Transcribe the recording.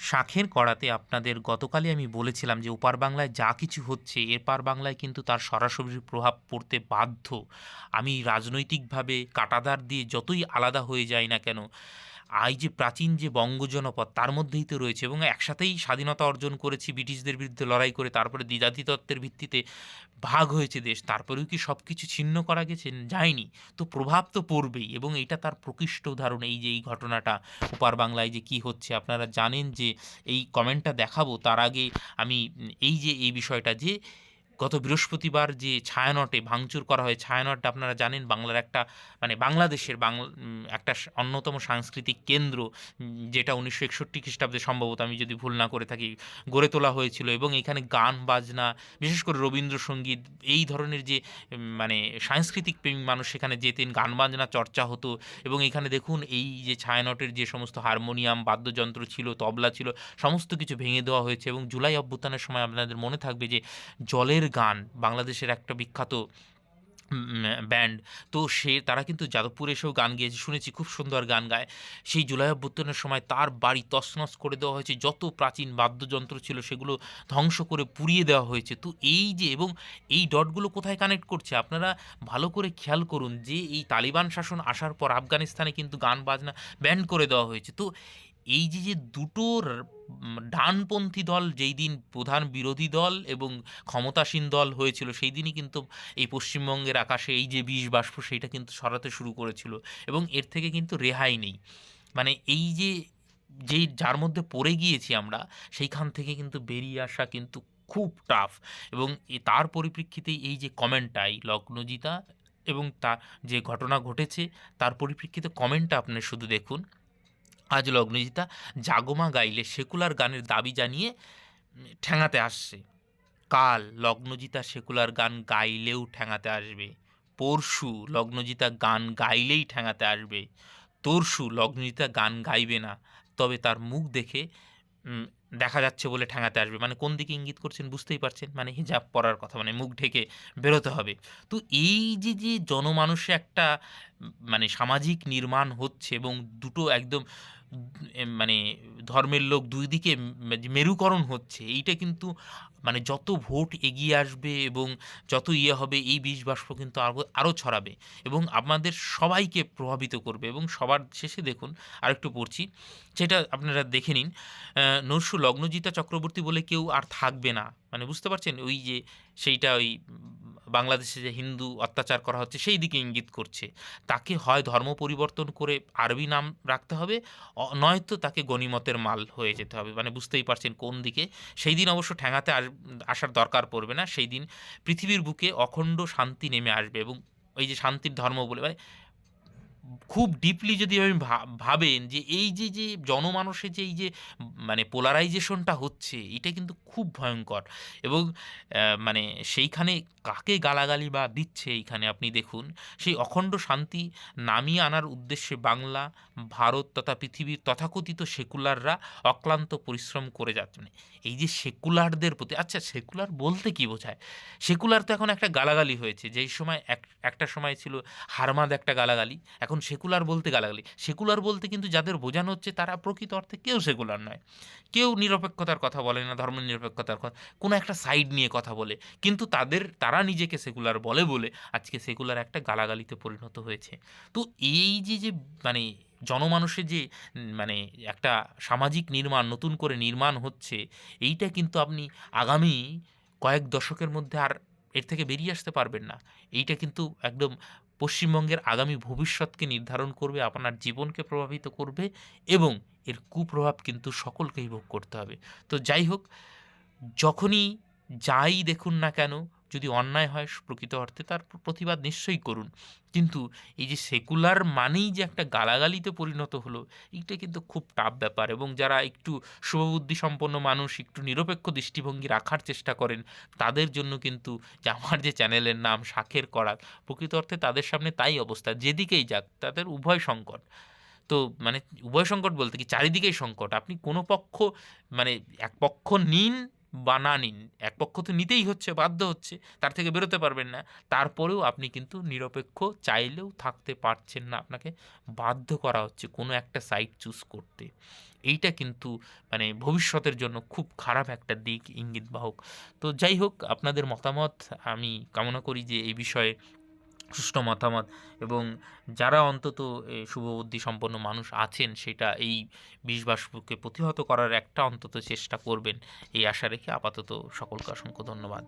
শাঁখের কড়াতে আপনাদের গতকালই আমি বলেছিলাম যে ওপার বাংলায় যা কিছু হচ্ছে এপার বাংলায় কিন্তু তার সরাসরি প্রভাব পড়তে বাধ্য। আমি রাজনৈতিকভাবে কাঁটাতার দিয়ে যতই আলাদা হয়ে যাই না কেন, এই যে প্রাচীন যে বঙ্গ জনপদ তার মধ্যেই তো রয়েছে, এবং একসাথেই স্বাধীনতা অর্জন করেছি ব্রিটিশদের বিরুদ্ধে লড়াই করে, তারপরে দ্বিজাতিতত্ত্বের ভিত্তিতে ভাগ হয়েছে দেশ, তারপরেও কি সব কিছু ছিন্ন করা গেছে? যায়নি। তো প্রভাব তো পড়বেই, এবং এটা তার প্রকৃষ্ট উদাহরণ এই যে এই ঘটনাটা ওপার বাংলায় যে কি হচ্ছে। আপনারা জানেন যে এই কমেন্টটা দেখাবো তার আগে আমি এই যে এই বিষয়টা যে গত বৃহস্পতিবার যে ছায়ানটে ভাঙচুর করা হয়, ছায়ানটটা আপনারা জানেন বাংলার একটা মানে বাংলাদেশের একটা অন্যতম সাংস্কৃতিক কেন্দ্র, যেটা 1961 খ্রিস্টাব্দে সম্ভবত, আমি যদি ভুল না করে থাকি, গড়ে তোলা হয়েছিল। এবং এখানে গান বাজনা, বিশেষ করে রবীন্দ্রসঙ্গীত, এই ধরনের যে মানে সাংস্কৃতিক প্রেমী মানুষ সেখানে যেতেন, গান বাজনা চর্চা হতো। এবং এখানে দেখুন এই যে ছায়ানটের যে সমস্ত হারমোনিয়াম বাদ্যযন্ত্র ছিল, তবলা ছিল, সমস্ত কিছু ভেঙে দেওয়া হয়েছে। এবং জুলাই অভ্যুত্থানের সময় আপনাদের মনে থাকবে যে জলের গান, বাংলাদেশের একটা বিখ্যাত ব্যান্ড, তো তারা কিন্তু যাদবপুরে এসেও গান গেয়েছে, শুনেছি খুব সুন্দর গান গায়। সেই জুলাই অভ্যুত্থানের সময় তার বাড়ি তছনছ করে দেওয়া হয়েছে, যত প্রাচীন বাদ্যযন্ত্র ছিল সেগুলো ধ্বংস করে পুড়িয়ে দেওয়া হয়েছে। তো এই যে, এবং এই ডটগুলো কোথায় কানেক্ট করছে আপনারা ভালো করে খেয়াল করুন, যে এই তালিবান শাসন আসার পর আফগানিস্তানে কিন্তু গান বাজনা ব্যান্ড করে দেওয়া হয়েছে। তো এই যে যে দুটো ডানপন্থী দল যেই দিন প্রধান বিরোধী দল এবং ক্ষমতাসীন দল হয়েছিল, সেই দিনই কিন্তু এই পশ্চিমবঙ্গের আকাশে এই যে বিষ বাষ্প সেইটা কিন্তু ছড়াতে শুরু করেছিল। এবং এর থেকে কিন্তু রেহাই নেই। মানে এই যে যেই যার মধ্যে পড়ে গিয়েছি আমরা, সেইখান থেকে কিন্তু বেরিয়ে আসা কিন্তু খুব টাফ। এবং তার পরিপ্রেক্ষিতেই এই যে কমেন্টটা, এই লগ্নজিতা এবং তার যে ঘটনা ঘটেছে তার পরিপ্রেক্ষিতে কমেন্টটা আপনি শুধু দেখুন। আজ লগ্নজিতা জাগমা গাইলে সেকুলার গানের দাবি জানিয়ে ঠ্যাঙাতে আসছে। কাল লগ্নজিতা সেকুলার গান গাইলেও ঠ্যাঙাতে আসবে। পরশু লগ্নজিতা গান গাইলেই ঠ্যাঙাতে আসবে। তরশু লগ্নজিতা গান গাইবে না, তবে তার মুখ দেখে উম, দেখা যাচ্ছে বলে ঠ্যাঙাতে আসবে। মানে কোন দিকে ইঙ্গিত করছেন বুঝতেই পারছেন, মানে হিজাব পরার কথা, মানে মুখ ঢেকে বেরোতে হবে। তো এই যে যে জনমানসে একটা মানে সামাজিক নির্মাণ হচ্ছে, এবং দুটো একদম মানে ধর্মের লোক দুই দিকে মেরুকরণ হচ্ছে, এইটা কিন্তু মানে যত ভোট এগিয়ে আসবে এবং যত হবে, এই বিষ বাষ্প কিন্তু আরও আরও ছড়াবে এবং আমাদের সবাইকে প্রভাবিত করবে। এবং সবার শেষে দেখুন, আরেকটু পড়ছি, সেটা আপনারা দেখে নিন। নরসু লগ্নজিতা চক্রবর্তী বলে কেউ আর থাকবে না, মানে বুঝতে পারছেন ওই যে সেইটা ওই বাংলাদেশে যে হিন্দু অত্যাচার করা হচ্ছে সেই দিকে ইঙ্গিত করছে। তাকে হয় ধর্ম পরিবর্তন করে আরবি নাম রাখতে হবে, নয়তো তাকে গনিমতের মাল হয়ে যেতে হবে। মানে বুঝতেই পারছেন কোন দিকে। সেই দিন অবশ্য ঠ্যাঙাতে আসার দরকার পড়বে না, সেই দিন পৃথিবীর বুকে অখণ্ড শান্তি নেমে আসবে। এবং এই যে শান্তির ধর্ম বলে, মানে খুব ডিপলি যদি আমি ভাবেন যে এই যে যে জনমানসে যে এই যে মানে পোলারাইজেশনটা হচ্ছে, এটা কিন্তু খুব ভয়ঙ্কর। এবং মানে সেইখানে কাকে গালাগালি বা দিচ্ছে এইখানে আপনি দেখুন। সেই অখণ্ড শান্তি নামিয়ে আনার উদ্দেশ্যে বাংলা, ভারত তথা পৃথিবীর তথাকথিত সেকুলাররা অক্লান্ত পরিশ্রম করে যাচ্ছে। মানে এই যে সেকুলারদের প্রতি, আচ্ছা সেকুলার বলতে কি বোঝায়? সেকুলার তো এখন একটা গালাগালি হয়েছে, যেই সময় একটা সময় ছিল হারমাদ একটা গালাগালি, এখন সেকুলার বলতে গালাগালি। সেকুলার বলতে কিন্তু যাদের বোঝানো হচ্ছে তারা প্রকৃত অর্থে কেউ সেকুলার নয়। কেউ নিরপেক্ষতার কথা বলে না, ধর্ম নিরপেক্ষতার কথা, কোনো একটা সাইড নিয়ে কথা বলে। কিন্তু তারা নিজেকে সেকুলার বলে বলে আজকে সেকুলার একটা গালাগালিতে পরিণত হয়েছে। তো এই যে যে মানে জনমানুষের যে মানে একটা সামাজিক নির্মাণ নতুন করে নির্মাণ হচ্ছে, এইটা কিন্তু আপনি আগামী কয়েক দশকের মধ্যে আর এর থেকে বেরিয়ে আসতে পারবেন না। এইটা কিন্তু একদম পশ্চিমবঙ্গের আগামী ভবিষ্যৎকে নির্ধারণ করবে, আপনার জীবনকে প্রভাবিত করবে, এবং এর কুপ্রভাব কিন্তু সকলকেই ভোগ করতে হবে। তো যাই হোক, যখনই যাই দেখুন না কেন, যদি অন্যায় হয় প্রকৃত অর্থে তার প্রতিবাদ নিশ্চয়ই করুন। কিন্তু এই যে সেকুলার মানেই যে একটা গালাগালিতে পরিণত হলো, এইটা কিন্তু খুব টাফ ব্যাপার। এবং যারা একটু শুভবুদ্ধি সম্পন্ন মানুষ, একটু নিরপেক্ষ দৃষ্টিভঙ্গি রাখার চেষ্টা করেন, তাদের জন্য কিন্তু যে আমার যে চ্যানেলের নাম শাঁখের করাত, প্রকৃত অর্থে তাদের সামনে তাই অবস্থা, যেদিকেই যাক তাদের উভয় সংকট। তো মানে উভয় সংকট বলতে কি, চারিদিকেই সংকট। আপনি কোনো পক্ষ মানে এক পক্ষ নিন বা না নিন, এক পক্ষ তো নিতেই হচ্ছে, বাধ্য হচ্ছে, তার থেকে বেরোতে পারবেন না। তারপরেও আপনি কিন্তু নিরপেক্ষ চাইলেও থাকতে পারছেন না, আপনাকে বাধ্য করা হচ্ছে কোনো একটা সাইড চুজ করতে। এইটা কিন্তু মানে ভবিষ্যতের জন্য খুব খারাপ একটা দিক ইঙ্গিতবাহক। তো যাই হোক, আপনাদের মতামত আমি কামনা করি যে এই বিষয়ে সুষ্ঠু মতামত, এবং যারা অন্তত শুভবুদ্ধি সম্পন্ন মানুষ আছেন সেটা এই বিষবাষ্পকে প্রতিহত করার একটা অন্তত চেষ্টা করবেন, এই আশা রেখে আপাতত সকলকে অসংখ্য ধন্যবাদ।